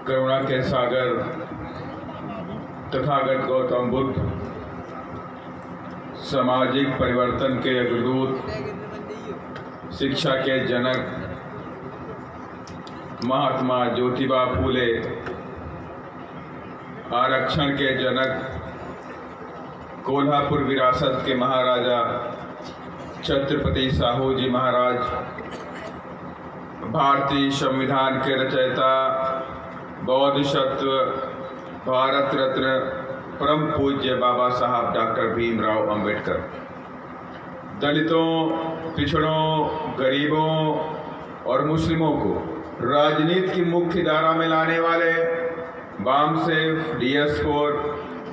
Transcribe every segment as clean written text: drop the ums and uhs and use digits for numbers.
करुणा के सागर तथागत गौतम बुद्ध, सामाजिक परिवर्तन के अग्रदूत, शिक्षा के जनक महात्मा ज्योतिबा फूले, आरक्षण के जनक कोल्हापुर विरासत के महाराजा छत्रपति साहू जी महाराज, भारतीय संविधान के रचयिता बोधिसत्व भारत रत्न परम पूज्य बाबा साहब डॉक्टर भीमराव अंबेडकर, दलितों, पिछड़ों, गरीबों और मुस्लिमों को राजनीति की मुख्य धारा में लाने वाले वामसेफ, DS4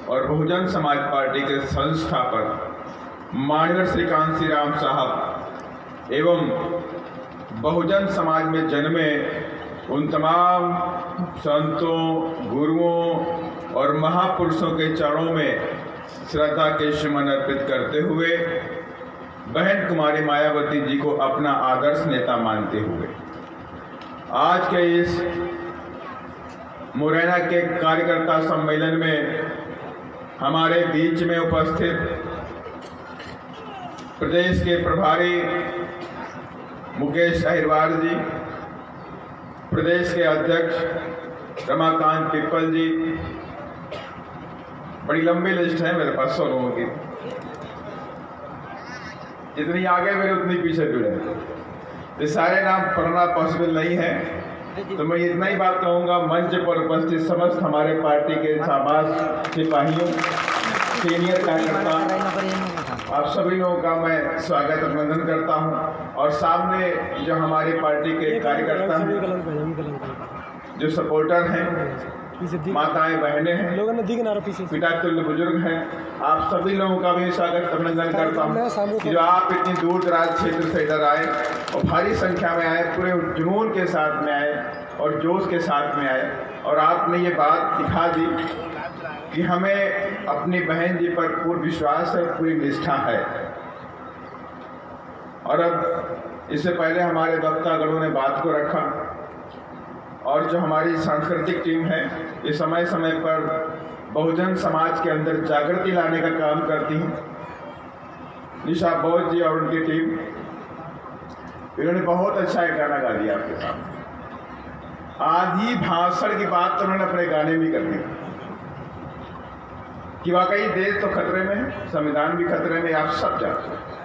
और बहुजन समाज पार्टी के संस्थापक माननीय श्री कांसी राम साहब एवं बहुजन समाज में जन्मे उन तमाम संतों, गुरुओं और महापुरुषों के चरणों में श्रद्धा के सुमन अर्पित करते हुए बहन कुमारी मायावती जी को अपना आदर्श नेता मानते हुए आज के इस मुरैना के कार्यकर्ता सम्मेलन में हमारे बीच में उपस्थित प्रदेश के प्रभारी मुकेश अहिरवार जी, प्रदेश के अध्यक्ष रमाकांत पिप्पल जी, बड़ी लंबी लिस्ट है मेरे पास 100 लोगों की, जितनी आगे मेरे उतनी पीछे जुड़े, ये सारे नाम पढ़ना पॉसिबल नहीं है, तो मैं इतना ही बात कहूँगा। मंच पर उपस्थित समस्त हमारे पार्टी के शाबाश सिपाहियों, सीनियर कार्यकर्ता, आप सभी लोगों का मैं स्वागत अभिनंदन करता हूं। और सामने जो हमारी पार्टी के कार्यकर्ता हैं, जो सपोर्टर हैं, माताएं, बहनें हैं, पितातुल्य बुजुर्ग हैं, आप सभी लोगों का भी स्वागत अभिनंदन करता हूं कि जो आप इतनी दूर दराज क्षेत्र से इधर आए और भारी संख्या में आए, पूरे जुनून के साथ में आए और जोश के साथ में आए और आपने ये बात दिखा दी कि हमें अपनी बहन जी पर पूर्ण विश्वास है, पूरी निष्ठा है। और अब इससे पहले हमारे वक्तागणों ने बात को रखा और जो हमारी सांस्कृतिक टीम है ये समय समय पर बहुजन समाज के अंदर जागृति लाने का काम करती है। निशा बोध जी और उनकी टीम, इन्होंने बहुत अच्छा एक गाना गा दिया आपके सामने। आधी भाषण की बात तो उन्होंने अपने गाने में कर दी कि वाकई देश तो खतरे में है, संविधान भी खतरे में, आप सब जानते हैं।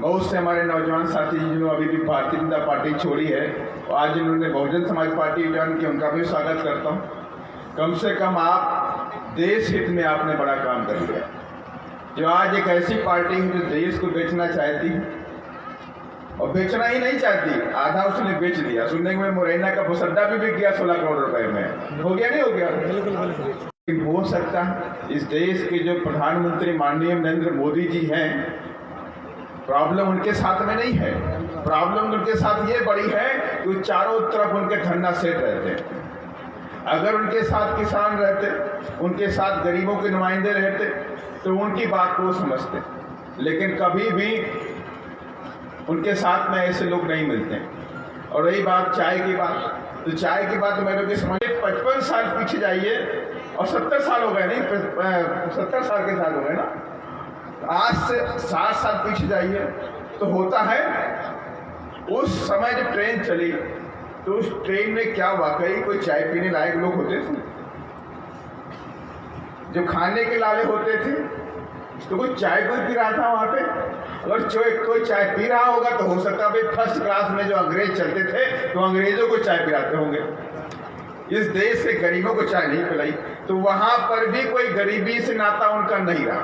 बहुत से हमारे नौजवान साथी जिन्होंने अभी भी भारतीय जनता पार्टी छोड़ी है और आज इन्होंने बहुजन समाज पार्टी ज्वाइन की, उनका भी स्वागत करता हूँ। कम से कम आप देश हित में आपने बड़ा काम कर दिया। जो आज एक ऐसी पार्टी है जो देश को बेचना चाहती है और बेचना ही नहीं चाहती, आधा उसने बेच दिया। सुनने में मुरैना का बस अड्डा भी बिक गया 16 करोड़ रुपए में, हो गया नहीं हो गया? हो सकता है इस देश के जो प्रधानमंत्री माननीय नरेंद्र मोदी जी हैं, प्रॉब्लम उनके साथ में नहीं है, प्रॉब्लम उनके साथ ये बड़ी है कि चारों तरफ उनके धन्ना सेठ रहते हैं। अगर उनके साथ किसान रहते, उनके साथ गरीबों के नुमाइंदे रहते तो उनकी बात को समझते, लेकिन कभी भी उनके साथ में ऐसे लोग नहीं मिलते। और रही बात चाय की बात, तो चाय की बात मेरे को समझिए 55 साल पीछे जाइए और 70 साल हो गए, नहीं 70 साल के साल हो गए ना, आज से 60 साल पीछे जाइए तो होता है उस समय जब ट्रेन चली तो उस ट्रेन में क्या वाकई कोई चाय पीने लायक लोग होते थे? जो खाने के लाले होते थे तो कोई चाय कोई पी रहा था वहां पे? अगर कोई चाय पी रहा होगा तो हो सकता है भाई फर्स्ट क्लास में जो अंग्रेज चलते थे तो अंग्रेजों को चाय पिलाते होंगे, इस देश के गरीबों को चाय नहीं पिलाई। तो वहां पर भी कोई गरीबी से नाता उनका नहीं रहा,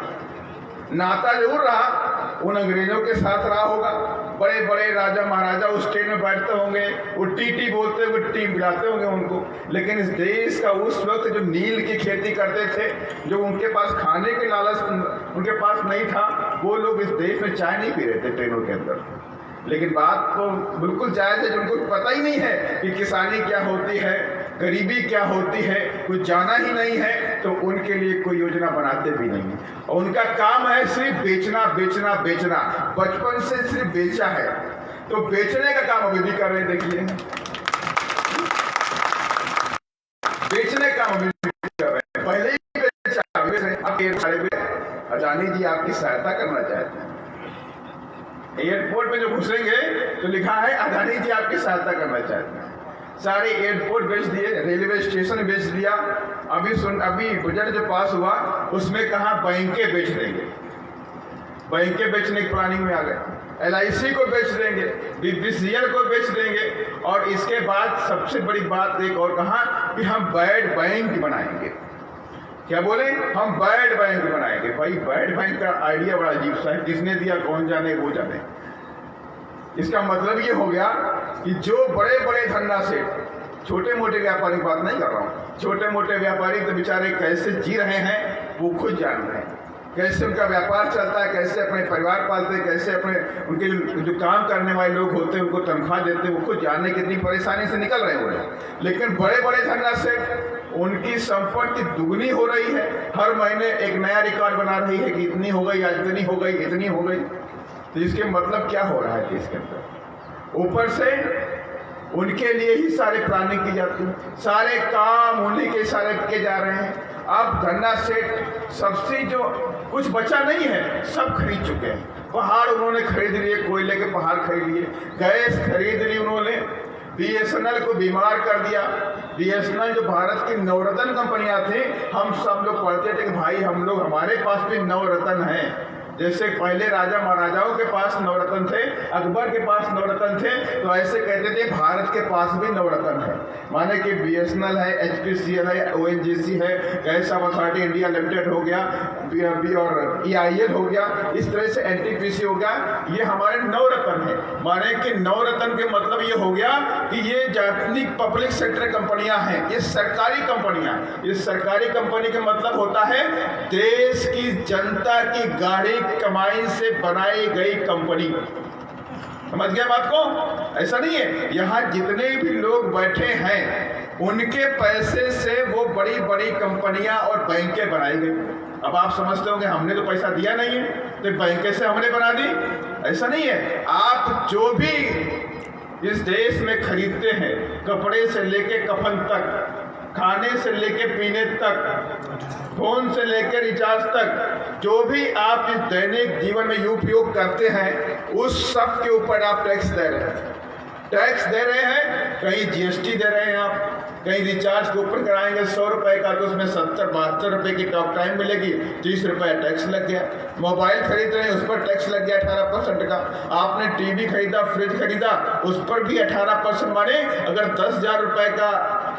नाता जरूर रहा, उन अंग्रेजों के साथ रहा होगा। बड़े बड़े राजा महाराजा उस ट्रेन में बैठते होंगे, वो टी बोलते हुए टी पिलाते होंगे उनको, लेकिन इस देश का उस वक्त जो नील की खेती करते थे, जो उनके पास खाने के लालच उनके पास नहीं था, वो लोग इस देश में चाय नहीं पी रहे थे ट्रेनों के अंदर। लेकिन बात तो बिल्कुल जायज़ है, जिनको पता ही नहीं है कि किसानी क्या होती है, गरीबी क्या होती है, कुछ जाना ही नहीं है, तो उनके लिए कोई योजना बनाते भी नहीं है। और उनका काम है सिर्फ बेचना बेचना बेचना, बचपन से सिर्फ बेचा है, तो बेचने का काम अभी भी कर रहे हैं, देखिए। अडानी जी आपकी सहायता करना चाहते हैं। एयरपोर्ट में जो घुसेंगे तो लिखा है अडानी जी आपकी सहायता करना चाहते हैं। सारे एयरपोर्ट बेच दिए, रेलवे स्टेशन बेच दिया। अभी बजट जो पास हुआ उसमें कहा बैंकें बेच देंगे, बैंकें बेचने की प्लानिंग में आ गए। LIC को बेच देंगे, BPCL को बेच देंगे, और इसके बाद सबसे बड़ी बात एक और कहा कि हम बैड बैंक बनाएंगे। क्या बोले? हम बैड बैंक बनाएंगे। भाई बैड बैंक का आइडिया बड़ा अजीब सा है, किसने दिया कौन जाने, वो जाने। इसका मतलब ये हो गया कि जो बड़े बड़े धंधा से, छोटे मोटे व्यापारी बात नहीं कर रहा हूँ, छोटे मोटे व्यापारी तो बेचारे कैसे जी रहे हैं वो खुद जान रहे हैं, कैसे उनका व्यापार चलता है, कैसे अपने परिवार पालते हैं, कैसे अपने उनके जो काम करने वाले लोग होते हैं उनको तनख्वाह देते हैं, वो खुद जानने कितनी परेशानी से निकल रहे हैं। लेकिन बड़े बड़े धंधा से उनकी संपत्ति दुगनी हो रही है, हर महीने एक नया रिकॉर्ड बना रही है कि इतनी हो गई, आज इतनी हो गई, इतनी हो गई। तो इसके मतलब क्या हो रहा है कि इसके अंदर ऊपर से उनके लिए ही सारे प्लानिंग की जाती है, सारे काम उन्हीं के इशारे किए जा रहे हैं। अब धन्ना सेठ सबसे जो कुछ बचा नहीं है सब खरीद चुके हैं। पहाड़ उन्होंने खरीद लिए, कोयले के पहाड़ खरीद लिए, गैस खरीद ली उन्होंने, BSNL को बीमार कर दिया। BSNL जो भारत की नवरत्न कंपनियां थी, हम सब लोग पढ़ते थे कि भाई हम लोग, हमारे पास भी नवरत्न हैं। जैसे पहले राजा महाराजाओं के पास नवरत्न थे, अकबर के पास नवरत्न थे, तो ऐसे कहते थे भारत के पास भी नवरत्न है। माने कि BSNL है, HPCL है, ONGC है, गैस अथॉरिटी इंडिया लिमिटेड हो गया, और EIL हो गया, इस तरह से NTPC हो गया, ये हमारे नवरत्न है। माने कि नवरत्न के मतलब ये हो गया कि ये जितनी पब्लिक सेक्टर कंपनियां हैं ये सरकारी कंपनियां। ये सरकारी कंपनी का मतलब होता है देश की जनता की गाड़ी कमाई से बनाई गई कंपनी। समझ गया बात को? ऐसा नहीं है, यहाँ जितने भी लोग बैठे हैं उनके पैसे से वो बड़ी बड़ी कंपनियां और बैंकें बनाई गई। अब आप समझते होंगे हमने तो पैसा दिया नहीं है तो बैंकें से हमने बना दी। ऐसा नहीं है, आप जो भी इस देश में खरीदते हैं, कपड़े से लेके कफन तक, खाने से लेके पीने तक, फोन से लेकर रिचार्ज तक, जो भी आप इस दैनिक जीवन में उपयोग करते हैं उस सब के ऊपर आप टैक्स दे रहे हैं। टैक्स दे रहे हैं, कहीं GST दे रहे हैं आप, कहीं रिचार्ज के ऊपर कराएंगे 100 रुपए का तो उसमें 70-72 रुपए की टॉक टाइम मिलेगी, 30 रुपए टैक्स लग गया। मोबाइल खरीद रहे हैं उस पर टैक्स लग गया 18% का। आपने टीवी खरीदा, फ्रिज खरीदा, उस पर भी 18%। माने अगर 10,000 रुपए का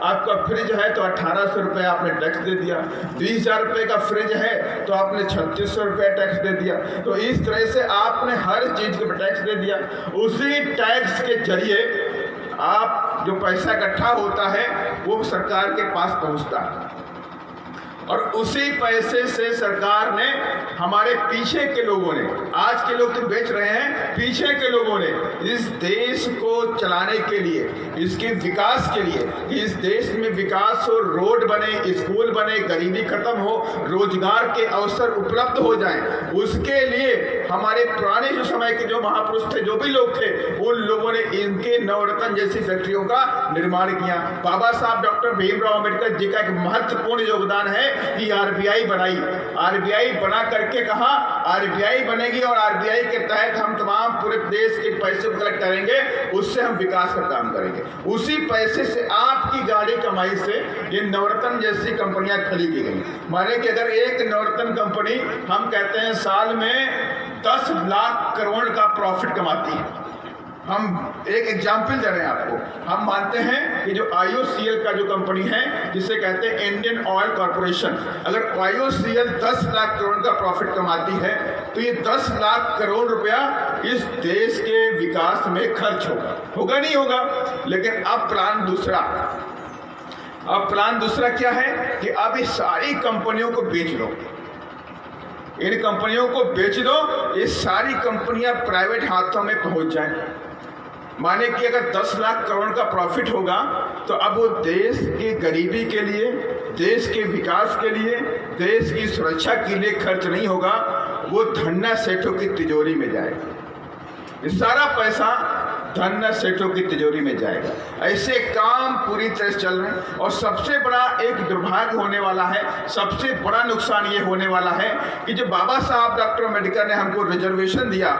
आपका फ्रिज है तो 1,800 रुपए आपने टैक्स दे दिया, 20,000 रुपए का फ्रिज है तो आपने 3,600 रुपए टैक्स दे दिया। तो इस तरह से आपने हर चीज के टैक्स दे दिया। उसी टैक्स के जरिए आप जो पैसा इकट्ठा होता है वो सरकार के पास पहुंचता है, और उसी पैसे से सरकार ने, हमारे पीछे के लोगों ने, आज के लोग तो बेच रहे हैं, पीछे के लोगों ने इस देश को चलाने के लिए, इसके विकास के लिए, कि इस देश में विकास हो, रोड बने, स्कूल बने, गरीबी खत्म हो, रोजगार के अवसर उपलब्ध हो जाएं, उसके लिए हमारे पुराने जो समय के जो महापुरुष थे, जो भी लोग थे, उन लोगों ने इनके नवरत्न जैसी फैक्ट्रियों का निर्माण किया। बाबा साहब डॉक्टर भीमराव अम्बेडकर जी का एक महत्वपूर्ण योगदान है कि RBI बनाई। RBI बना करके कहा RBI बनेगी और RBI के तहत हम तमाम पूरे देश के पैसे को कलेक्ट करेंगे, उससे हम विकास का काम करेंगे। उसी पैसे से, आपकी गाड़ी कमाई से ये नवरत्न जैसी कंपनियां खड़ी की गई। माने कि अगर एक नवरत्न कंपनी, हम कहते हैं साल में 10 लाख करोड़ का प्रॉफिट कमाती है। हम एक एग्जाम्पल दे रहे हैं आपको। हम मानते हैं कि जो IOCL का जो कंपनी है, जिसे कहते हैं इंडियन ऑयल कॉर्पोरेशन, अगर IOCL 10 लाख करोड़ का प्रॉफिट कमाती है तो ये 10 लाख करोड़ रुपया इस देश के विकास में खर्च होगा नहीं होगा। लेकिन अब प्लान दूसरा क्या है कि अब इस सारी कंपनियों को बेच दो, इन कंपनियों को बेच दो, ये सारी कंपनियां प्राइवेट हाथों में पहुंच जाएं। माने कि अगर 10 लाख करोड़ का प्रॉफिट होगा तो अब वो देश की गरीबी के लिए, देश के विकास के लिए, देश की सुरक्षा के लिए खर्च नहीं होगा, वो धन्ना सेठों की तिजोरी में जाएगा। ये सारा पैसा धन सेठों की तिजोरी में जाएगा। ऐसे काम पूरी तरह से चल रहे हैं। और सबसे बड़ा एक दुर्भाग्य होने वाला है, सबसे बड़ा नुकसान ये होने वाला है कि जो बाबा साहब डॉक्टर अम्बेडकर ने हमको रिजर्वेशन दिया,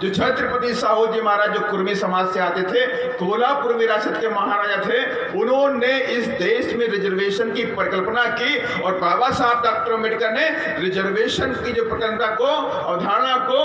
जो छत्रपति साहू जी महाराज जो कुर्मी समाज से आते थे, कोल्हापुर विरासत के महाराजा थे, उन्होंने इस देश में रिजर्वेशन की परिकल्पना की और बाबा साहब डॉक्टर अम्बेडकर ने रिजर्वेशन की जो परिकल्पना को, अवधारणा को,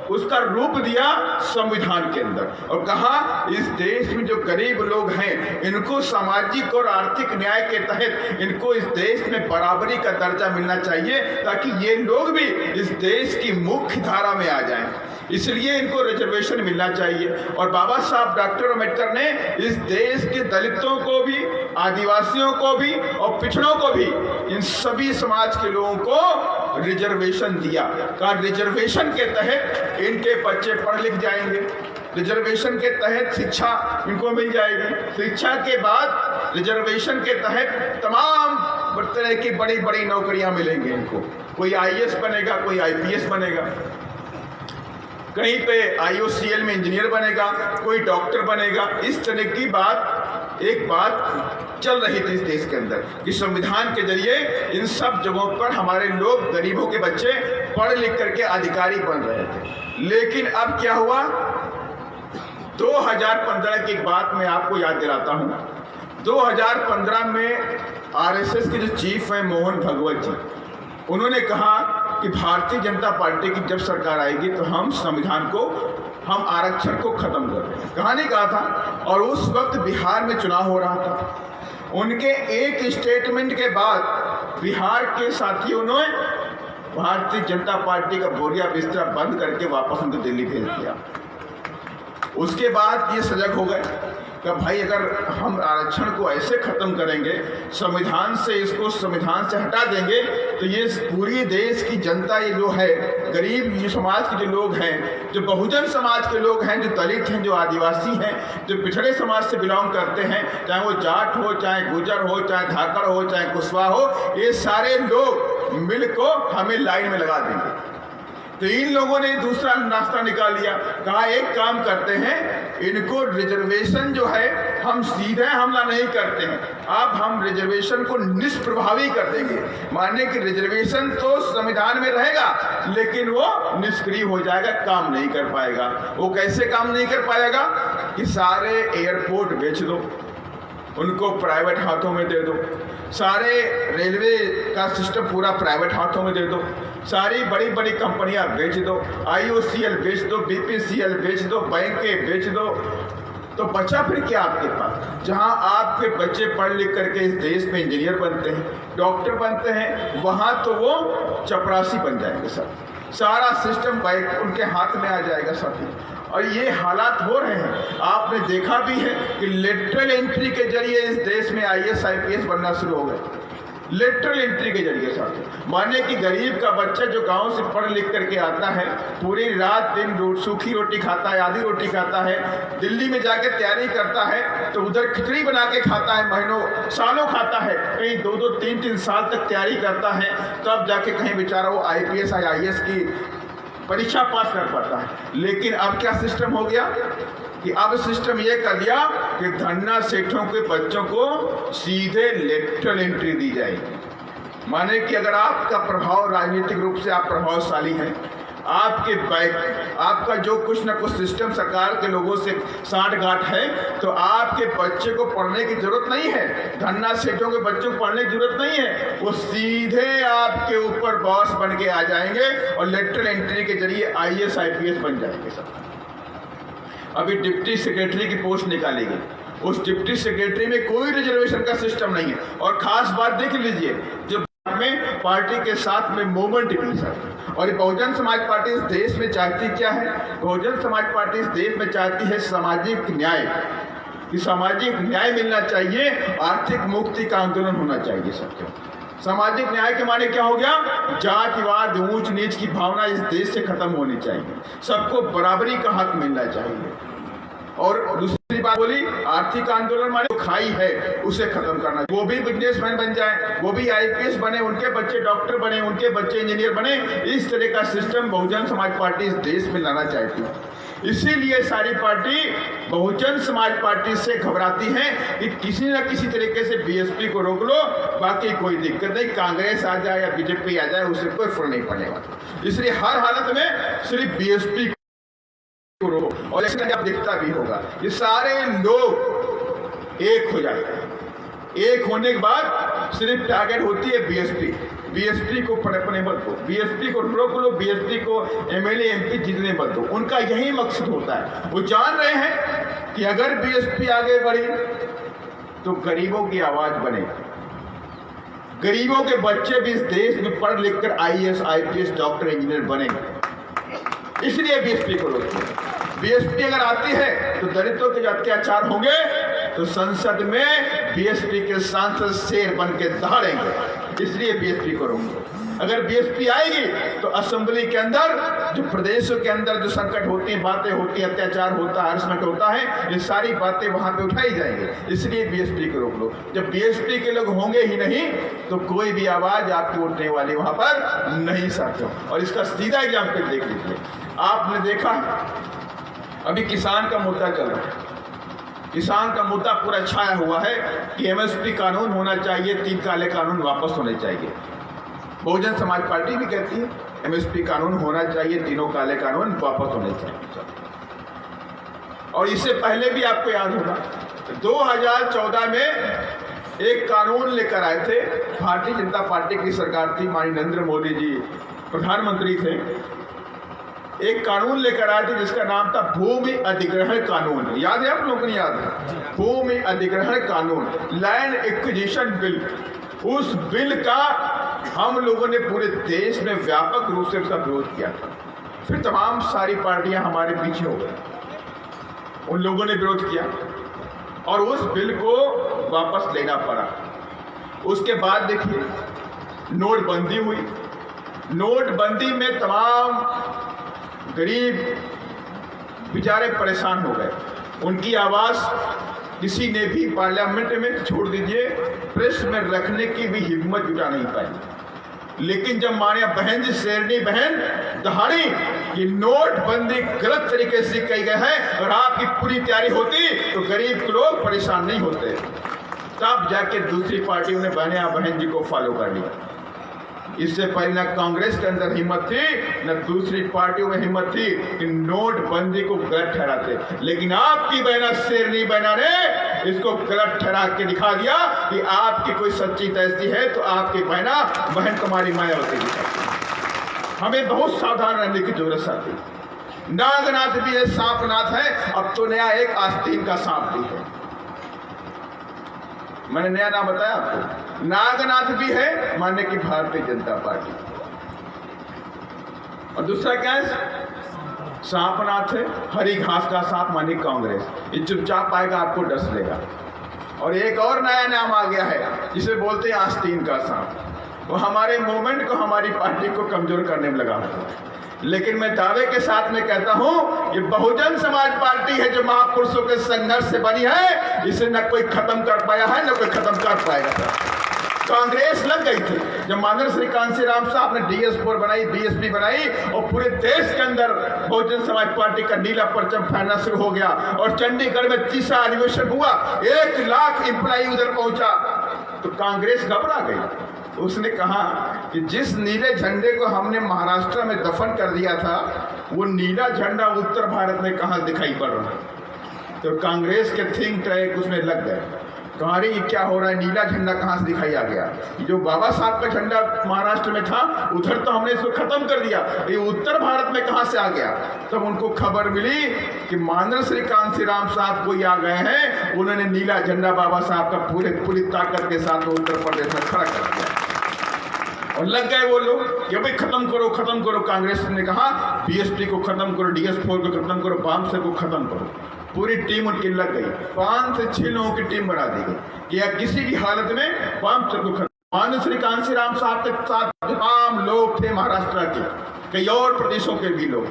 उसका रूप दिया संविधान के अंदर और कहा इस देश में जो गरीब लोग हैं इनको सामाजिक और आर्थिक न्याय के तहत इनको इस देश में बराबरी का दर्जा मिलना चाहिए ताकि ये लोग भी इस देश की मुख्य धारा में आ जाएं। इसलिए इनको रिजर्वेशन मिलना चाहिए। और बाबा साहब डॉक्टर अम्बेडकर ने इस देश के दलितों को भी, आदिवासियों को भी और पिछड़ों को भी, इन सभी समाज के लोगों को रिजर्वेशन दिया। का रिजर्वेशन के तहत इनके बच्चे पढ़ लिख जाएंगे, रिजर्वेशन के तहत शिक्षा इनको मिल जाएगी, शिक्षा के बाद रिजर्वेशन के तहत तमाम तरह की बड़ी बड़ी नौकरियां मिलेंगी इनको। कोई आईएएस बनेगा, कोई आईपीएस बनेगा, कहीं पे आईओसीएल में इंजीनियर बनेगा, कोई डॉक्टर बनेगा। इस तरह की एक बात चल रही थी इस देश के अंदर कि संविधान के जरिए इन सब जगहों पर हमारे लोग, गरीबों के बच्चे पढ़ लिख करके अधिकारी बन रहे थे। लेकिन अब क्या हुआ, 2015 की एक बात मैं आपको याद दिलाता हूं। 2015 में आरएसएस के जो चीफ हैं मोहन भगवत जी, उन्होंने कहा कि भारतीय जनता पार्टी की जब सरकार आएगी तो हम संविधान को, हम आरक्षण को खत्म कर देंगे। कहा नहीं कहा था। और उस वक्त बिहार में चुनाव हो रहा था। उनके एक स्टेटमेंट के बाद बिहार के साथियों ने भारतीय जनता पार्टी का बोरिया बिस्तरा बंद करके वापस उनको दिल्ली भेज दिया। उसके बाद ये सजग हो गए कि भाई अगर हम आरक्षण को ऐसे खत्म करेंगे, संविधान से इसको संविधान से हटा देंगे तो ये पूरी देश की जनता, ये जो है गरीब ये समाज के जो लोग हैं, जो बहुजन समाज के लोग हैं, जो दलित हैं, जो आदिवासी हैं, जो पिछड़े समाज से बिलोंग करते हैं, चाहे वो जाट हो, चाहे गुजर हो, चाहे धाकड़ हो, चाहे कुशवाहा हो, ये सारे लोग मिल को हमें लाइन में लगा देंगे। तो इन लोगों ने दूसरा रास्ता निकाल लिया। कहा एक काम करते हैं, इनको रिजर्वेशन जो है हम सीधे हमला नहीं करते हैं, अब हम रिजर्वेशन को निष्प्रभावी कर देंगे। माने कि रिजर्वेशन तो संविधान में रहेगा लेकिन वो निष्क्रिय हो जाएगा, काम नहीं कर पाएगा। वो कैसे काम नहीं कर पाएगा कि सारे एयरपोर्ट बेच दो, उनको प्राइवेट हाथों में दे दो, सारे रेलवे का सिस्टम पूरा प्राइवेट हाथों में दे दो, सारी बड़ी बड़ी कंपनियां बेच दो, आईओसीएल बेच दो, बीपीसीएल बेच दो, बैंकें बेच दो, तो बचा फिर क्या आपके पास? जहां आपके बच्चे पढ़ लिख करके इस देश में इंजीनियर बनते हैं, डॉक्टर बनते हैं, वहां तो वो चपरासी बन जाएंगे सब। सारा सिस्टम बैंक उनके हाथ में आ जाएगा साथी। और ये हालात हो रहे हैं। आपने देखा भी है कि लेटरल एंट्री के जरिए इस देश में आईएएस आईपीएस बनना शुरू हो गए, लेटरल एंट्री के जरिए साथ। माने कि गरीब का बच्चा जो गांव से पढ़ लिख करके आता है, पूरी रात दिन सूखी रोटी खाता है, आधी रोटी खाता है, दिल्ली में जाके तैयारी करता है तो उधर खिचड़ी बना के खाता है, महीनों सालों खाता है, कहीं 2-2 3-3 साल तक तैयारी करता है, तब जाके कहीं बेचारा वो आईपीएस या आईएएस की परीक्षा पास कर पाता है। लेकिन अब क्या सिस्टम हो गया कि अब सिस्टम ये कर दिया कि धन्ना सेठों के बच्चों को सीधे लेटरल एंट्री दी जाएगी। माने कि अगर आपका प्रभाव राजनीतिक रूप से आप प्रभावशाली हैं, आपके आपका जो कुछ न कुछ सिस्टम सरकार के लोगों से साठ-गांठ है, तो आपके बच्चे को पढ़ने की जरूरत नहीं है, धन्ना सेठों के बच्चों को पढ़ने की जरूरत नहीं है, वो सीधे आपके ऊपर बॉस बन के आ जाएंगे और लेटरल एंट्री के जरिए आईएएस आईपीएस बन जाएंगे सब। अभी डिप्टी सेक्रेटरी की पोस्ट निकाली गई, उस डिप्टी सेक्रेटरी में कोई रिजर्वेशन का सिस्टम नहीं है। और खास बात देख लीजिए, जो में पार्टी के साथ में मूवमेंट भी सर, और बहुजन समाज पार्टी इस देश में चाहती क्या है? बहुजन समाज पार्टी इस देश में चाहती है सामाजिक न्याय, कि सामाजिक न्याय मिलना चाहिए, आर्थिक मुक्ति का आंदोलन होना चाहिए सबको। सामाजिक न्याय के माने क्या हो गया? जातिवाद, ऊंच नीच की भावना इस देश से खत्म होनी चाहिए, सबको बराबरी का हक मिलना चाहिए। और दूसरी बात बोली, आर्थिक आंदोलन माने जो खाई है उसे खत्म करना। वो भी बिजनेसमैन बन जाए, वो भी आईपीएस बने, उनके बच्चे डॉक्टर बने, उनके बच्चे इंजीनियर बने। इस तरह का सिस्टम बहुजन समाज पार्टी इस देश में लाना चाहती है। इसीलिए सारी पार्टी बहुजन समाज पार्टी से घबराती है कि किसी न किसी तरीके से बीएसपी को रोक लो, बाकी कोई दिक्कत नहीं, कांग्रेस आ जाए या बीजेपी आ जाए उससे कोई फर्क नहीं पड़ेगा। इसलिए हर हालत में सिर्फ बीएसपी को रोको। और इसमें जब दिखता भी होगा ये सारे लोग एक हो जाते हैं। एक होने के बाद सिर्फ टारगेट होती है बीएसपी को पड़पने मत दो, बीएसपी को रोक लो, बीएसपी को एमएलए एमपी जीतने मत दो। उनका यही मकसद होता है। वो जान रहे हैं कि अगर बीएसपी आगे बढ़ी तो गरीबों की आवाज बनेगी, गरीबों के बच्चे भी इस देश में पढ़ लिख कर आईएएस आईपीएस डॉक्टर इंजीनियर बनेंगे। इसलिए बीएसपी को रोकते। बीएसपी अगर आती है तो दलितों के जो अत्याचार होंगे तो संसद में बीएसपी के सांसद शेर बन के दहाड़ेंगे। इसलिए बीएसपी को रोको। अगर बीएसपी आएगी तो असेंबली के अंदर जो प्रदेशों के अंदर जो संकट होती है, बातें होती है, अत्याचार होता है, हरासमेंट होता है, ये सारी बातें वहां पे उठाई जाएंगी। इसलिए बीएसपी को रोक लो। जब बीएसपी के लोग होंगे ही नहीं तो कोई भी आवाज आपकी उठने वाली वहां पर नहीं साथियों। और इसका सीधा एग्जाम्पल देख लीजिए। आपने देखा अभी किसान का मुद्दा चल रहा है। किसान का मुद्दा पूरा छाया हुआ है कि एमएसपी कानून होना चाहिए, 3 काले कानून वापस होने चाहिए। बहुजन समाज पार्टी भी कहती है एमएसपी कानून होना चाहिए, 3 काले कानून वापस होने चाहिए। और इससे पहले भी आपको याद होगा 2014 में एक कानून लेकर आए थे, भारतीय जनता पार्टी की सरकार थी, माननीय नरेंद्र मोदी जी प्रधानमंत्री थे। एक कानून लेकर आए थे जिसका नाम था भूमि अधिग्रहण कानून। याद है आप लोगों को? याद है भूमि अधिग्रहण कानून, लैंड एक्विजिशन बिल। उस बिल का हम लोगों ने पूरे देश में व्यापक रूप से उसका विरोध किया था। फिर तमाम सारी पार्टियां हमारे पीछे हो गई, उन लोगों ने विरोध किया और उस बिल को वापस लेना पड़ा। उसके बाद देखिए नोटबंदी हुई। नोटबंदी में तमाम गरीब बेचारे परेशान हो गए। उनकी आवाज किसी ने भी पार्लियामेंट में, छोड़ दीजिए प्रेस में रखने की भी हिम्मत जुटा नहीं पाई। लेकिन जब मानिया बहन जी शेरनी बहन दहाड़ी कि नोटबंदी गलत तरीके से कही गई है और आपकी पूरी तैयारी होती तो गरीब लोग परेशान नहीं होते, तब जाके दूसरी पार्टियों ने बहन जी को फॉलो कर लिया। इससे पहले न कांग्रेस के अंदर हिम्मत थी न दूसरी पार्टियों में हिम्मत थी कि नोटबंदी को गलत ठहराते। लेकिन आपकी बहना शेरनी बहना ने इसको गलत ठहरा के दिखा दिया कि आपकी कोई सच्ची तैसी है तो आपकी बहन कुमारी मायावती दिखाती। हमें बहुत सावधान रहने की जरूरत आती। नागनाथ भी है, सांपनाथ है, अब तो नया एक आस्तीन का सांप भी है। मैंने नया नाम बताया आपको। नागनाथ भी है मानने की भारतीय जनता पार्टी, और दूसरा क्या है? सांपनाथ है, हरी घास का सांप माने कांग्रेस। ये चुपचाप आएगा, आपको डस लेगा। और एक और नया नाम आ गया है जिसे बोलते हैं आस्तीन का सांप। वो हमारे मूवमेंट को, हमारी पार्टी को कमजोर करने में लगा हुआ है। लेकिन मैं दावे के साथ में कहता हूं ये बहुजन समाज पार्टी है जो महापुरुषों के संघर्ष से बनी है, इसे न कोई खत्म कर पाया है न कोई खत्म कर पाएगा। कांग्रेस लग गई थी जब माननीय श्री कांशीराम साहब ने DS4 बनाई, बीएसपी बनाई और पूरे देश के अंदर बहुजन समाज पार्टी का नीला परचम फहरना शुरू हो गया और चंडीगढ़ में 30वां अधिवेशन हुआ, 1 लाख एम्प्लॉई उधर पहुंचा तो कांग्रेस घबरा गई। उसने कहा कि जिस नीले झंडे को हमने महाराष्ट्र में दफन कर दिया था वो नीला झंडा उत्तर भारत में कहाँ दिखाई पड़ रहा है। तो कांग्रेस के थिंक टैंक उसमें लग गए, कहानी क्या हो रहा है, नीला झंडा कहाँ से दिखाई आ गया? जो बाबा साहब का झंडा महाराष्ट्र में था उधर तो हमने इसको खत्म कर दिया, ये उत्तर भारत में कहाँ से आ गया? तब उनको खबर मिली कि माननीय श्री कांशीराम साहब कोई आ गए हैं, उन्होंने नीला झंडा बाबा साहब का पूरी ताकत के साथ उत्तर प्रदेश में खड़ा कर दिया और लग गए वो लोग कि भाई खत्म करो। कांग्रेस ने कहा बीएसपी को खत्म करो, DS4 को खत्म करो, बामसे को खत्म करो। पूरी टीम उनकी लग गई, 5 से 6 लोगों की टीम बना दी गई कि या किसी भी हालत में बामसे को खत्म। माननीय श्री कांशीराम साहब के साथ तमाम लोग थे महाराष्ट्र के, कई और प्रदेशों के भी लोग।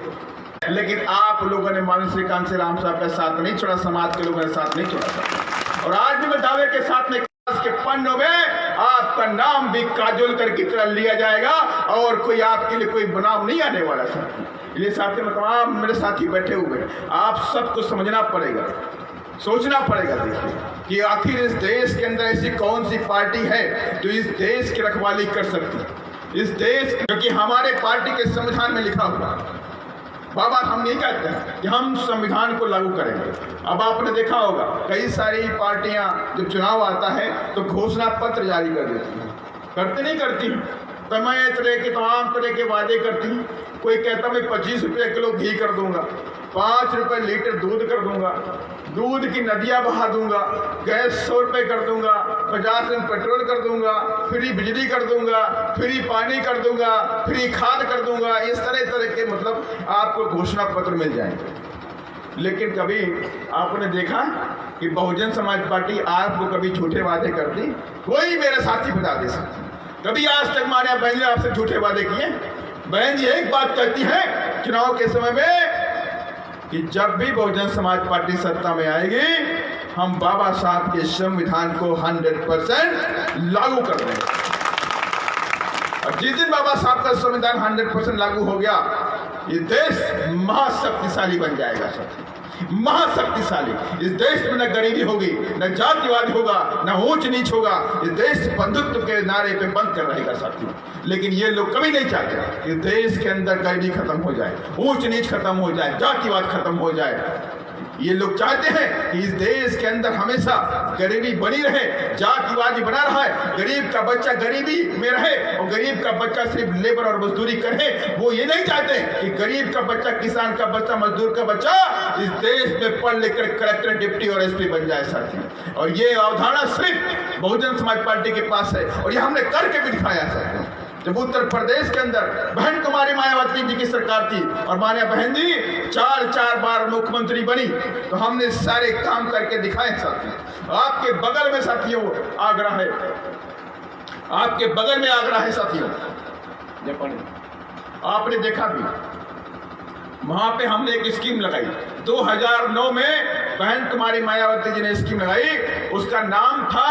लेकिन आप लोगों ने माननीय श्री कांसी राम साहब का साथ नहीं छोड़ा, समाज के लोगों ने साथ नहीं छोड़ा। और आज भी मैं दावे के साथ में के पन्नों में आपका नाम भी काजोल करके तरह लिया जाएगा और कोई आपके लिए कोई बनाव नहीं आने वाला साथी। ये साथी में तमाम मेरे साथी बैठे हुए हैं, आप सबको समझना पड़ेगा, सोचना पड़ेगा। देखिए कि आखिर इस देश के अंदर ऐसी कौन सी पार्टी है जो इस देश की रखवाली कर सकती है, इस देश, क्योंकि हमारे पार्टी के संविधान में लिखा हुआ बाबा हम नहीं कहते हैं कि हम संविधान को लागू करेंगे। अब आपने देखा होगा कई सारी पार्टियां जब चुनाव आता है तो घोषणा पत्र जारी कर देती हैं, करते नहीं करती, तमाम तरह के वादे करती हैं। कोई कहता मैं 25 रुपये किलो घी कर दूंगा, 5 रुपये लीटर दूध कर दूंगा, दूध की नदियां बहा दूंगा, गैस 100 रुपये कर दूंगा, 50 रुपये पेट्रोल कर दूंगा, फ्री बिजली कर दूंगा, फ्री पानी कर दूंगा, फ्री खाद कर दूंगा। इस तरह के मतलब आपको घोषणा पत्र मिल जाएंगे। लेकिन कभी आपने देखा कि बहुजन समाज पार्टी आपको कभी झूठे वादे करती? कोई मेरे साथी बता दे सकते, कभी आज तक मान्या बहन ने आपसे झूठे वादे किए? बहन जी एक बात कहती है चुनाव के समय में कि जब भी बहुजन समाज पार्टी सत्ता में आएगी हम बाबा साहब के संविधान को 100% लागू कर देंगे। और जिस दिन बाबा साहब का संविधान 100% लागू हो गया ये देश महाशक्तिशाली बन जाएगा, महाशक्तिशाली। इस देश में न गरीबी होगी, न जातिवाद होगा, न ऊंच नीच होगा। इस देश बंधुत्व के नारे पे बंद कर रहेगा साथियों। लेकिन ये लोग कभी नहीं चाहते कि देश के अंदर गरीबी खत्म हो जाए, ऊंच नीच खत्म हो जाए, जातिवाद खत्म हो जाए। ये लोग चाहते हैं कि इस देश के अंदर हमेशा गरीबी बनी रहे, जातिवादी बना रहा है, गरीब का बच्चा गरीबी में रहे और गरीब का बच्चा सिर्फ लेबर और मजदूरी करे। वो ये नहीं चाहते कि गरीब का बच्चा, किसान का बच्चा, मजदूर का बच्चा इस देश में पढ़ लिखकर कलेक्टर, डिप्टी और एसपी बन जाए साथी। और ये अवधारणा सिर्फ बहुजन समाज पार्टी के पास है और ये हमने करके भी दिखाया साथी। जब उत्तर प्रदेश के अंदर बहन कुमारी मायावती जी की सरकार थी और मान्या बहन जी 4 बार मुख्यमंत्री बनी तो हमने सारे काम करके दिखाए साथियों। आपके बगल में साथियों आगरा है, आपके बगल में आगरा है साथियों, आपने देखा भी वहां पे हमने एक स्कीम लगाई 2009 में बहन कुमारी मायावती जी ने स्कीम लगाई। उसका नाम था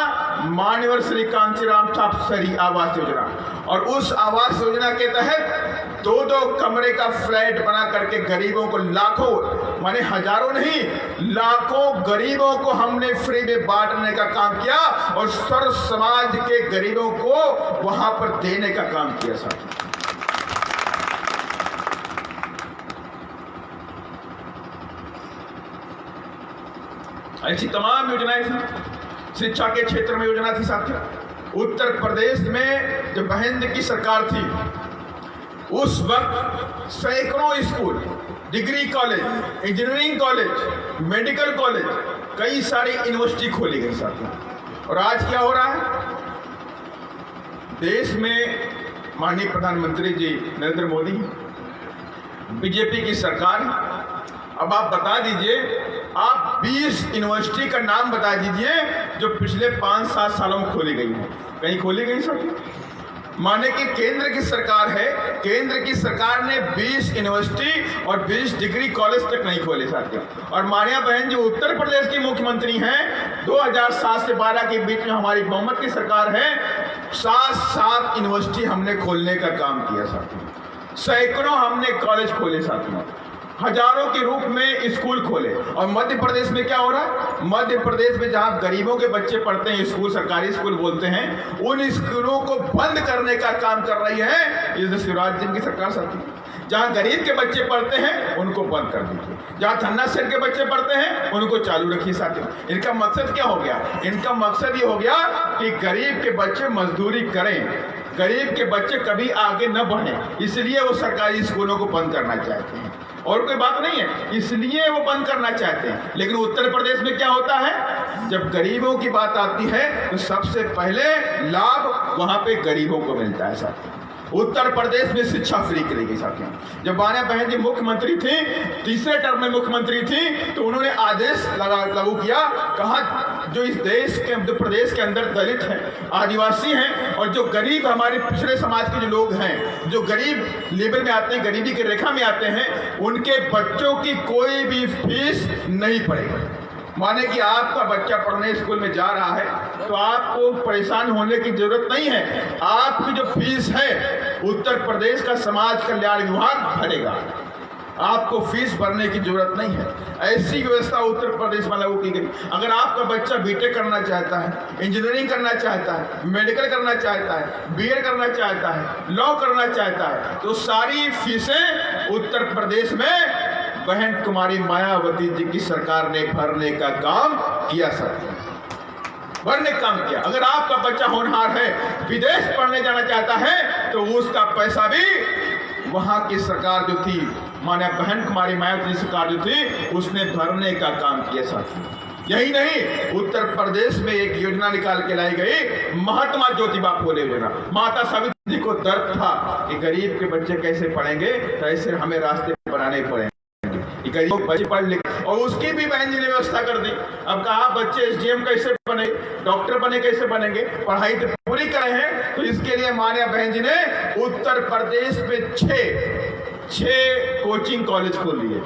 माननीय श्री कांसी राम साहब शहरी आवास योजना। और उस आवास योजना के तहत 2-2 कमरे का फ्लैट बना करके गरीबों को, लाखों माने हजारों नहीं, लाखों गरीबों को हमने फ्री में बांटने का काम किया और सर्व समाज के गरीबों को वहां पर देने का काम किया साथी। ऐसी तमाम योजनाएं थी। शिक्षा के क्षेत्र में योजना थी साथियों। उत्तर प्रदेश में जब बहन की सरकार थी उस वक्त सैकड़ों school, degree college, engineering college, medical college, कई सारी यूनिवर्सिटी खोली गई साथियों। और आज क्या हो रहा है देश में? माननीय प्रधानमंत्री जी नरेंद्र मोदी, बीजेपी की सरकार। अब आप बता दीजिए, आप 20 यूनिवर्सिटी का नाम बता दीजिए जो पिछले 5-7 सालों में खोली गई है। कहीं खोली गई साथियों? माने कि केंद्र की सरकार है, केंद्र की सरकार ने 20 यूनिवर्सिटी और 20 डिग्री कॉलेज तक नहीं खोले साथियों। और मान्या बहन जो उत्तर प्रदेश की मुख्यमंत्री हैं, 2007 से 12 के बीच में हमारी बहुमत की सरकार है, 7 यूनिवर्सिटी हमने खोलने का काम किया साथियों। सैकड़ों हमने कॉलेज खोले साथियों, हजारों के रूप में स्कूल खोले। और मध्य प्रदेश में क्या हो रहा है? मध्य प्रदेश में जहां गरीबों के बच्चे पढ़ते हैं, स्कूल सरकारी स्कूल बोलते हैं, उन स्कूलों को बंद करने का काम कर रही है ये शिवराज सिंह की सरकार साथी। जहां गरीब के बच्चे पढ़ते हैं उनको बंद कर दीजिए, जहां धन्ना सेठ के बच्चे पढ़ते हैं उनको चालू रखिए साथियों। इनका मकसद क्या हो गया? इनका मकसद ये हो गया कि गरीब के बच्चे मजदूरी करें, गरीब के बच्चे कभी आगे न बढ़े, इसलिए वो सरकारी स्कूलों को बंद करना चाहते हैं। और कोई बात नहीं है, इसलिए वो बंद करना चाहते हैं। लेकिन उत्तर प्रदेश में क्या होता है? जब गरीबों की बात आती है तो सबसे पहले लाभ वहां पे गरीबों को मिलता है साथियों। उत्तर प्रदेश में शिक्षा फ्री करी गई साथियों। जब मान्या बहन जी मुख्यमंत्री थी, तीसरे टर्म में मुख्यमंत्री थी, तो उन्होंने आदेश लागू किया, कहा जो इस देश के मध्य प्रदेश के अंदर दलित हैं, आदिवासी हैं और जो गरीब हमारे पिछड़े समाज के जो लोग हैं, जो गरीब लेवल में आते हैं, गरीबी की रेखा में आते हैं, उनके बच्चों की कोई भी फीस नहीं पड़ेगी। माने कि आपका बच्चा पढ़ने स्कूल में जा रहा है तो आपको परेशान होने की जरूरत नहीं है। आपकी जो फीस है उत्तर प्रदेश का समाज कल्याण विभाग भरेगा, आपको फीस भरने की जरूरत नहीं है। ऐसी व्यवस्था उत्तर प्रदेश में लागू की गई। अगर आपका बच्चा बीटेक करना चाहता है, इंजीनियरिंग करना चाहता है, मेडिकल करना चाहता है, बीएड करना चाहता है, लॉ करना चाहता है, तो सारी फीसें उत्तर प्रदेश में बहन कुमारी मायावती जी की सरकार ने भरने का काम किया। भरने का काम किया। अगर आपका बच्चा होनहार है, विदेश पढ़ने जाना चाहता है, तो उसका पैसा भी वहां की सरकार जो थी, माने बहन कुमारी मायावती सरकार जो थी, उसने भरने का काम किया। साथी यही नहीं, उत्तर प्रदेश में एक योजना निकाल के लाई गई, महात्मा ज्योतिबा फुले योजना। माता सावित्री को दर्द था कि गरीब के बच्चे कैसे पढ़ेंगे, तो ऐसे हमें रास्ते बनाने पड़ेंगे, गरीब बच्चे पढ़ लिख, और उसकी भी बहन जी ने व्यवस्था कर दी। अब कहा बच्चे एसडीएम कैसे बने, डॉक्टर बने, कैसे बनेंगे, पढ़ाई तो पूरी करे हैं। तो इसके लिए मान्या बहन जी ने उत्तर प्रदेश में छह कोचिंग कॉलेज खोल दिए।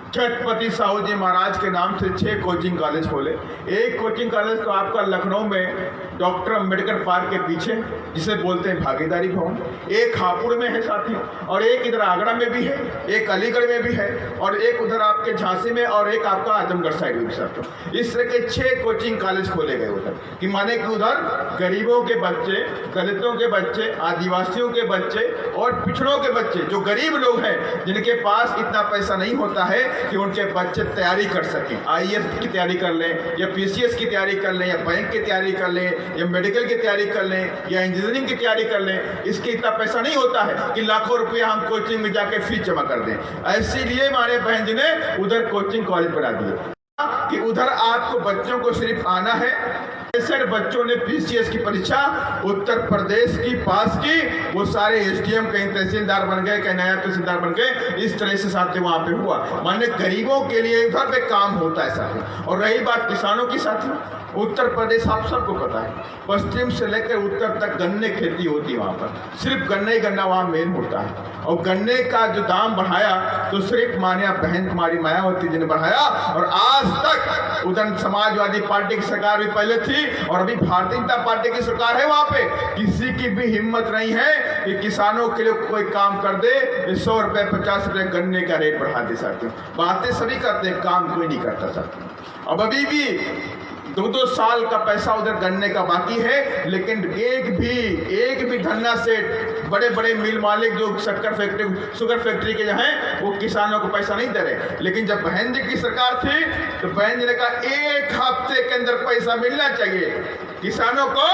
छत्रपति साहू जी महाराज के नाम से 6 कोचिंग कॉलेज खोले। एक कोचिंग कॉलेज तो आपका लखनऊ में डॉक्टर अम्बेडकर पार्क के पीछे, जिसे बोलते हैं भागीदारी भवन, एक हापुड़ में है साथी, और एक इधर आगरा में भी है, एक अलीगढ़ में भी है, और एक उधर आपके झांसी में, और एक आपका आजमगढ़ साइड में भी साथी। इस तरह के 6 कोचिंग कॉलेज खोले गए उधर, कि माने कि उधर गरीबों के बच्चे, दलितों के बच्चे, आदिवासियों के बच्चे और पिछड़ों के बच्चे, जो गरीब लोग हैं, जिनके पास इतना पैसा नहीं होता है कि उनके बच्चे तैयारी कर सकें, आईएएस की तैयारी कर लें, या पीसीएस की तैयारी कर लें, या बैंक की तैयारी कर लें, या मेडिकल की तैयारी कर लें, या इंजीनियरिंग की तैयारी कर लें। इसके इतना पैसा नहीं होता है कि लाखों रुपया हम कोचिंग में जाके फीस जमा कर दें। इसीलिए हमारे बहन जी ने उधर कोचिंग कॉलेज बना दिए कि उधर आपको बच्चों को सिर्फ आना है। 65 बच्चों ने पीसीएस की परीक्षा उत्तर प्रदेश की पास की, वो सारे एसडीएम, कहीं तहसीलदार बन गए, कहीं नायब तहसीलदार बन गए। इस तरह से साथी वहां पे हुआ। माने गरीबों के लिए उधर पे काम होता है साथी। और रही बात किसानों की साथी, उत्तर प्रदेश आप सबको पता है, पश्चिम से लेकर उत्तर तक गन्ने खेती होती है। वहाँ पर सिर्फ गन्ना ही गन्ना वहाँ मेन होता है। और गन्ने का जो दाम बढ़ाया तो सिर्फ मान्या बहन कुमारी मायावती जी ने बढ़ाया। और आज तक उधर समाजवादी पार्टी की सरकार भी पहले थी, और अभी भारतीय जनता पार्टी की सरकार है। वहाँ पे किसी की भी हिम्मत नहीं है कि किसानों के लिए कोई काम कर दे। 100 रुपये 50 रुपये गन्ने का रेट बढ़ा दे सकते। बातें सभी करते हैं, काम कोई नहीं करता सकते। अब अभी भी 2-2 साल का पैसा उधर गन्ने का बाकी है, लेकिन एक भी धन्ना सेठ, बड़े बड़े मिल मालिक जो शक्कर फैक्ट्री, शुगर फैक्ट्री के जो हैं, वो किसानों को पैसा नहीं दे रहे। लेकिन जब बहन जी की सरकार थी तो बहन जी ने कहा 1 हफ्ते के अंदर पैसा मिलना चाहिए किसानों को,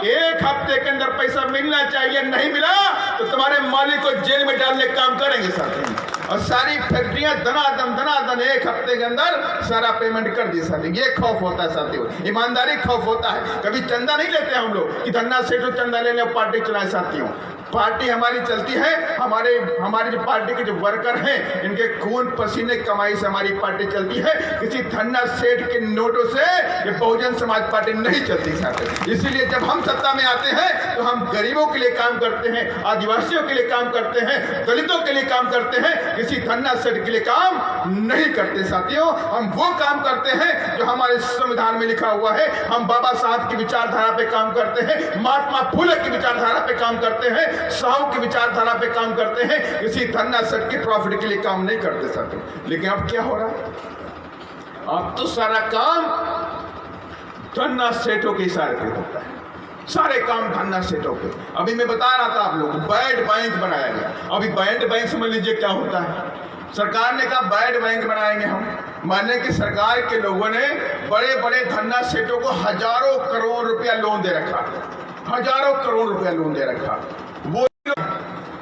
1 हफ्ते के अंदर पैसा मिलना चाहिए। नहीं मिला तो तुम्हारे मालिक को जेल में डालने का काम करेंगे साथी। और सारी फैक्ट्रियां दनादन 1 हफ्ते के अंदर सारा पेमेंट कर दी साथी। ये खौफ होता है साथियों, ईमानदारी खौफ होता है। कभी चंदा नहीं लेते हम लोग कि धन्ना सेठों चंदा लेने और पार्टी चलाए साथियों। पार्टी हमारी चलती है, हमारी जो पार्टी के जो वर्कर हैं, इनके खून पसीने कमाई से हमारी पार्टी चलती है। किसी धन्ना सेठ के नोटों से ये बहुजन समाज पार्टी नहीं चलती साथी। इसीलिए जब हम सत्ता में आते हैं तो हम गरीबों के लिए काम करते हैं, आदिवासियों के लिए काम करते हैं, दलितों के लिए काम करते हैं, किसी धन्ना सेठ के लिए काम नहीं करते साथियों। हम वो काम करते हैं जो हमारे संविधान में लिखा हुआ है। हम बाबा साहब की विचारधारा पे काम करते हैं, महात्मा फुले की विचारधारा पे काम करते हैं, साहू की विचारधारा पे काम करते हैं। किसी धन्ना सेठ के प्रॉफिट के लिए काम नहीं करते साथियों। लेकिन अब क्या हो रहा है, अब तो सारा काम धन्ना सेठों के इशारे पे होता है। सारे काम धन्ना सेठों पे। अभी मैं बता रहा था आप लोग, बैड बैंक बनाया गया। अभी बैड बैंक समझ लीजिए क्या होता है। सरकार ने कहा बैड बैंक बनाएंगे हम। माने कि सरकार के लोगों ने बड़े बड़े धन्ना सेठों को हजारों करोड़ रुपया लोन दे रखा, हजारों करोड़ रुपया लोन दे रखा वो।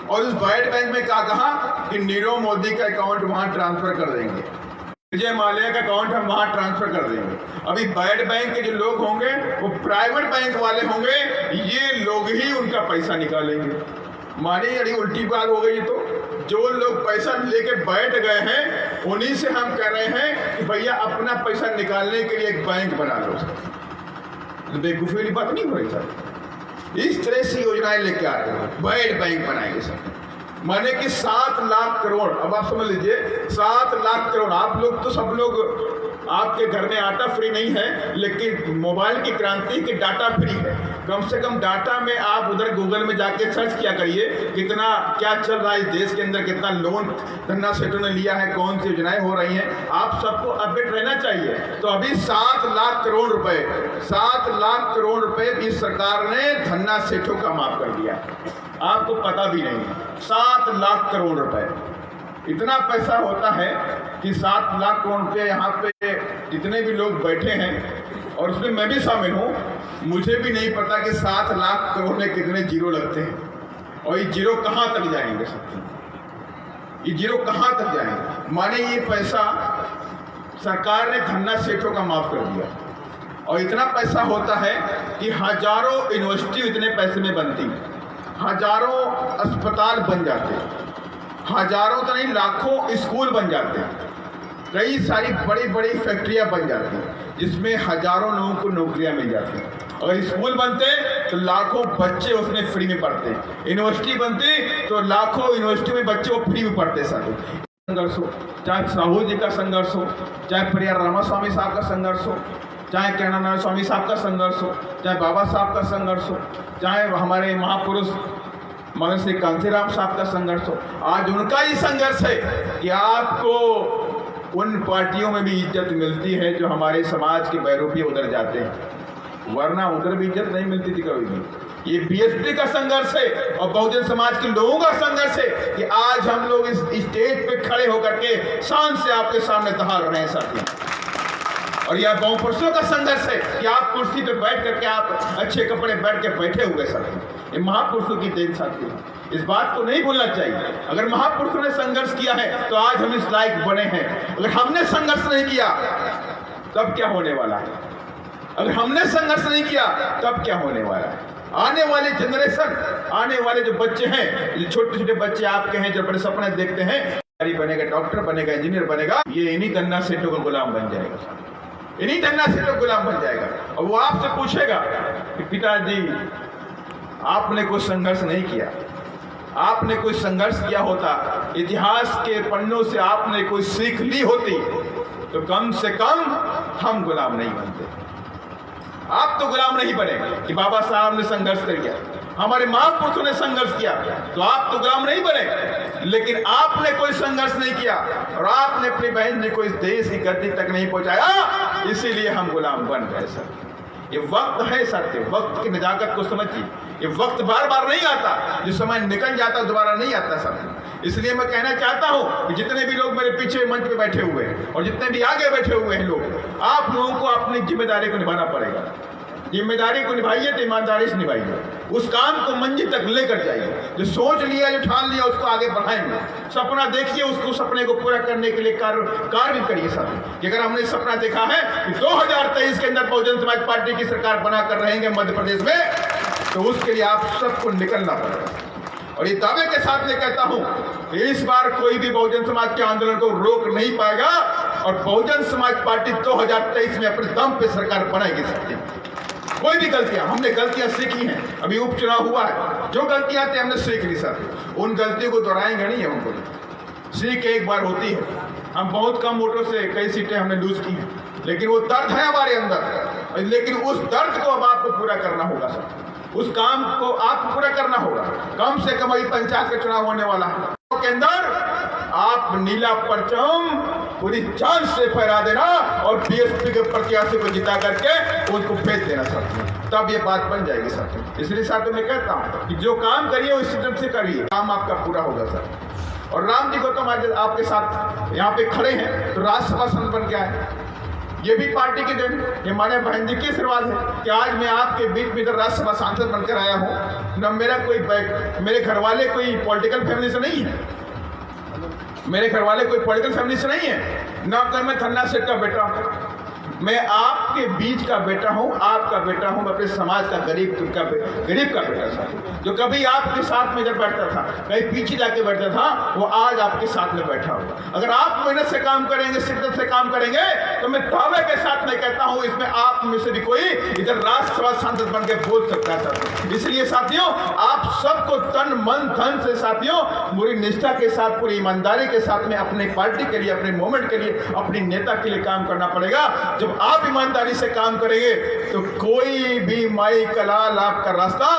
और उस बैड बैंक में क्या कहा कि नीरव मोदी का अकाउंट वहां ट्रांसफर कर देंगे, विजय माल्या का अकाउंट हम वहां ट्रांसफर कर देंगे। अभी बैड बैंक के जो लोग होंगे वो प्राइवेट बैंक वाले होंगे, ये लोग ही उनका पैसा निकालेंगे। मानी यदि उल्टी बात हो गई तो जो लोग पैसा लेके बैठ गए हैं उन्हीं से हम कह रहे हैं कि भैया अपना पैसा निकालने के लिए एक बैंक बना लो। बेवकूफ़ी वाली बात नहीं हो रही सर। इस तरह से योजनाएं लेके आते हैं, वर्ल्ड बैंक बनाएंगे सर, माने कि 7 लाख करोड़। अब आप समझ लीजिए 7 लाख करोड़। आप लोग तो सब लोग, आपके घर में आटा फ्री नहीं है, लेकिन मोबाइल की क्रांति के डाटा फ्री है। कम से कम डाटा में आप उधर गूगल में जाके सर्च किया करिए कितना क्या चल रहा है इस देश के अंदर, कितना लोन धन्ना सेठों ने लिया है, कौन सी योजनाएं हो रही हैं। आप सबको अपडेट रहना चाहिए। तो अभी 7 लाख करोड़ रुपए, 7 लाख करोड़ रुपए इस सरकार ने धन्ना सेठों का माफ कर दिया। आपको पता भी नहीं है 7 लाख करोड़ रुपए इतना पैसा होता है कि 7 लाख करोड़ रुपये यहाँ पे जितने भी लोग बैठे हैं, और उसमें मैं भी शामिल हूँ, मुझे भी नहीं पता कि 7 लाख करोड़ में कितने जीरो लगते हैं और ये जीरो कहाँ तक जाएंगे सबके, ये जीरो कहाँ तक जाएंगे। माने ये पैसा सरकार ने धन्ना सेठों का माफ कर दिया, और इतना पैसा होता है कि हजारों यूनिवर्सिटी इतने पैसे में बनती, हजारों अस्पताल बन जाते, हजारों तो नहीं लाखों स्कूल बन जाते हैं, कई सारी बड़ी बड़ी फैक्ट्रियां बन जाती हैं जिसमें हजारों लोगों को नौकरियां मिल जाती हैं। अगर स्कूल बनते तो लाखों बच्चे उसमें फ्री में पढ़ते, यूनिवर्सिटी बनती तो लाखों यूनिवर्सिटी में बच्चे वो फ्री में पढ़ते। साथ संघर्ष हो, चाहे साहू जी का संघर्ष हो, चाहे परियार रामास्वामी साहब का संघर्ष हो, चाहे ज्ञानानंद स्वामी साहब का संघर्ष हो, चाहे बाबा साहब का संघर्ष हो, चाहे हमारे महापुरुष महर्षि कांशीराम साहब का संघर्ष हो, आज उनका ही संघर्ष है कि आपको उन पार्टियों में भी इज्जत मिलती है जो हमारे समाज के बैरूपी उधर जाते हैं, वरना उधर भी इज्जत नहीं मिलती थी कभी भी। ये बीएसपी का संघर्ष है और बहुजन समाज के लोगों का संघर्ष है कि आज हम लोग इस स्टेज पे खड़े होकर के शान से आपके सामने दहाड़ रहे हैं साथी। और यह बहुपुरुषों का संघर्ष है कि आप कुर्सी पे बैठ करके आप अच्छे कपड़े बैठ के बैठे हुए साथी, ये महापुरुषों की देन साथी है। इस बात को नहीं भूलना चाहिए। अगर महापुरुषों ने संघर्ष किया है तो आज हम इस लायक बने हैं। अगर हमने संघर्ष नहीं किया तब क्या होने वाला है, अगर हमने संघर्ष नहीं किया तब क्या होने वाला है। आने वाले जनरेशन, आने वाले जो बच्चे हैं, जो छोटे छोटे बच्चे आपके हैं, जो बड़े सपने देखते हैं, बनेगा, डॉक्टर बनेगा, इंजीनियर बनेगा, ये इन्हीं धन्ना सेठों का गुलाम बन जाएगा, इन्हीं धन्ना सेठों का गुलाम बन जाएगा। और वो आपसे पूछेगा कि पिताजी आपने कोई संघर्ष नहीं किया, आपने कोई संघर्ष किया होता, इतिहास के पन्नों से आपने कोई सीख ली होती तो कम से कम हम गुलाम नहीं बनते। आप तो गुलाम नहीं बने कि बाबा साहब ने संघर्ष किया, हमारे महापुरुषों ने संघर्ष किया, तो आप तो गुलाम नहीं बने। लेकिन आपने कोई संघर्ष नहीं किया और आपने अपनी बहन जी को इस देश की गद्दी तक नहीं पहुंचाया, इसीलिए हम गुलाम बन गए। सर ये वक्त है सत्य, वक्त की नजाकत को समझिए। ये वक्त बार बार नहीं आता, जो समय निकल जाता दोबारा नहीं आता सर। इसलिए मैं कहना चाहता हूं कि जितने भी लोग मेरे पीछे मंच पे बैठे हुए हैं और जितने भी आगे बैठे हुए हैं लोग, आप लोगों को अपनी जिम्मेदारी को निभाना पड़ेगा। जिम्मेदारी को निभाइए तो ईमानदारी से निभाइए, उस काम को मंजिल तक लेकर जाइए। जो सोच लिया, जो ठान लिया, उसको आगे बढ़ाएंगे। सपना देखिए, उसको सपने को पूरा करने के लिए कार्य भी करिए साहब। कि अगर हमने सपना देखा है कि 2023 के अंदर बहुजन समाज पार्टी की सरकार बनाकर रहेंगे मध्य प्रदेश में, तो उसके लिए आप सबको निकलना पड़ेगा। और ये दावे के साथ मैं कहता हूं कि इस बार कोई भी बहुजन समाज के आंदोलन को रोक नहीं पाएगा और बहुजन समाज पार्टी 2023 में अपने दम पे सरकार बनाएगी सकती। कोई भी गलतियां, हमने गलतियां सीखी हैं, अभी उपचुनाव हुआ है, जो गलतियां थी हमने सीख ली साथी, उन गलतियों को दोहराएंगे नहीं हमको। सीख एक बार होती है, हम बहुत कम वोटों से कई सीटें हमने लूज की हैं, लेकिन वो दर्द है हमारे अंदर, लेकिन उस दर्द को अब आपको पूरा करना होगा सर। उस काम को आपको पूरा करना होगा। कम से कम अभी पंचायत का चुनाव होने वाला है के अंदर आप नीला परचम पूरी जान से फहरा देना और बीएसपी के प्रत्याशी को जिता करके उनको भेज देना साथी, तब ये बात बन जाएगी साथी। इसलिए साथी मैं कहता हूँ कि जो काम करिए उसी ढंग से करिए, काम आपका पूरा होगा सर। और राम जी को तो आज आपके साथ यहाँ पे खड़े हैं तो राज्यसभा सांसद बन के आए, ये भी पार्टी की देन, ये हमारे बहन जी की आशीर्वाद है कि आज मैं आपके बीच में इधर राज्यसभा सांसद बनकर आया हूँ। न मेरा कोई मेरे घर वाले कोई पॉलिटिकल फैमिली से नहीं है, मेरे घर वाले कोई पॉलिटिकल फैमिली से नहीं है, ना कोई मैं धन्ना सेठ का बेटा, मैं आपके बीच का बेटा हूं, आपका बेटा हूं, मैं अपने समाज का गरीब का बेटा साथियों, जो कभी आपके साथ में जब बैठता था, कहीं पीछे जाके बैठता था, वो आज आपके साथ में बैठा होगा। अगर आप मेहनत से काम करेंगे, शिद्दत से काम करेंगे, तो मैं दावे के साथ नहीं कहता हूं इसमें आप में से भी कोई इधर राज्यसभा सांसद बन के बोल सकता था। इसलिए साथियों, आप सबको तन मन धन से साथियों पूरी निष्ठा के साथ, पूरी ईमानदारी के साथ में अपनी पार्टी के लिए, अपने मूवमेंट के लिए, अपनी नेता के लिए काम करना पड़ेगा। जब आप ईमानदारी से काम करेंगे तो कोई भी माई कलाल आपका रास्ता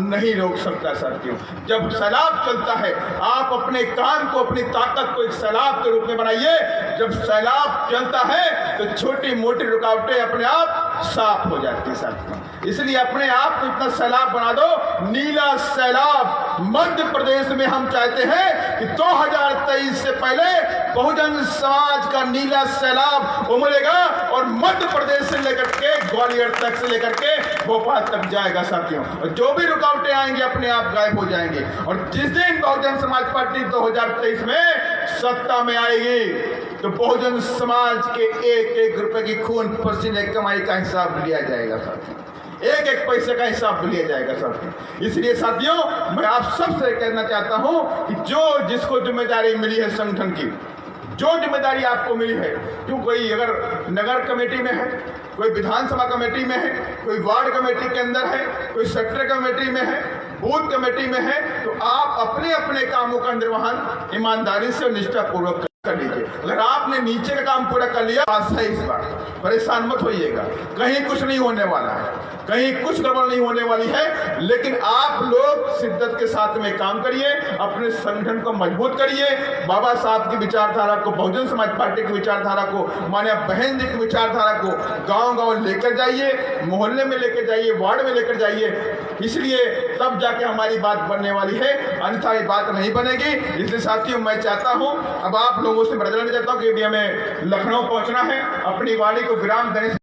नहीं रोक सकता साथियों। जब सैलाब चलता है, आप अपने काम को, अपनी ताकत को एक सैलाब के रूप में बनाइए। जब सैलाब चलता है तो छोटी मोटी रुकावटें अपने आप साफ हो जाती है साथियों। इसलिए अपने आप को इतना सैलाब बना दो, नीला सैलाब। मध्य प्रदेश में हम चाहते हैं कि 2023 से पहले बहुजन समाज का नीला सैलाब उमड़ेगा और मध्य प्रदेश से लेकर के ग्वालियर तक से लेकर के भोपाल तक जाएगा साथियों। और जो भी रुकावटें आएंगी अपने आप गायब हो जाएंगे। और जिस दिन बहुजन समाज पार्टी 2023 में सत्ता में आएगी तो बहुजन समाज के एक एक रुपए की खून पसीने कमाई का हिसाब लिया जाएगा साथियों, एक एक पैसे का हिसाब लिया जाएगा साथियों। इसलिए साथियों, मैं आप सबसे कहना चाहता हूं कि जो जिसको जिम्मेदारी मिली है संगठन की, जो जिम्मेदारी आपको मिली है, जो कोई अगर नगर कमेटी में है, कोई विधानसभा कमेटी में है, कोई वार्ड कमेटी के अंदर है, कोई सेक्टर कमेटी में है, बूथ कमेटी में है, तो आप अपने अपने कामों का निर्वहन ईमानदारी से और निष्ठापूर्वक कर लीजिए। अगर आपने नीचे का काम पूरा कर लिया, आशा इस बार परेशान मत होइएगा, कहीं कुछ नहीं होने वाला है, कहीं कुछ गड़बड़ नहीं होने वाली है। लेकिन आप लोग शिद्दत के साथ में काम करिए, अपने संगठन को मजबूत करिए, बाबा साहब की विचारधारा को, बहुजन समाज पार्टी की विचारधारा को, माननीय बहन जी की विचारधारा को गांव-गांव लेकर जाइए, मोहल्ले में लेकर जाइए, वार्ड में लेकर जाइए। इसलिए तब जाके हमारी बात बनने वाली है, अन्यथा ये बात नहीं बनेगी। इसलिए साथियों, मैं चाहता हूं, अब आप लोगों से बदलना चाहता हूं कि अभी हमें लखनऊ पहुंचना है, अपनी वाणी को विराम देने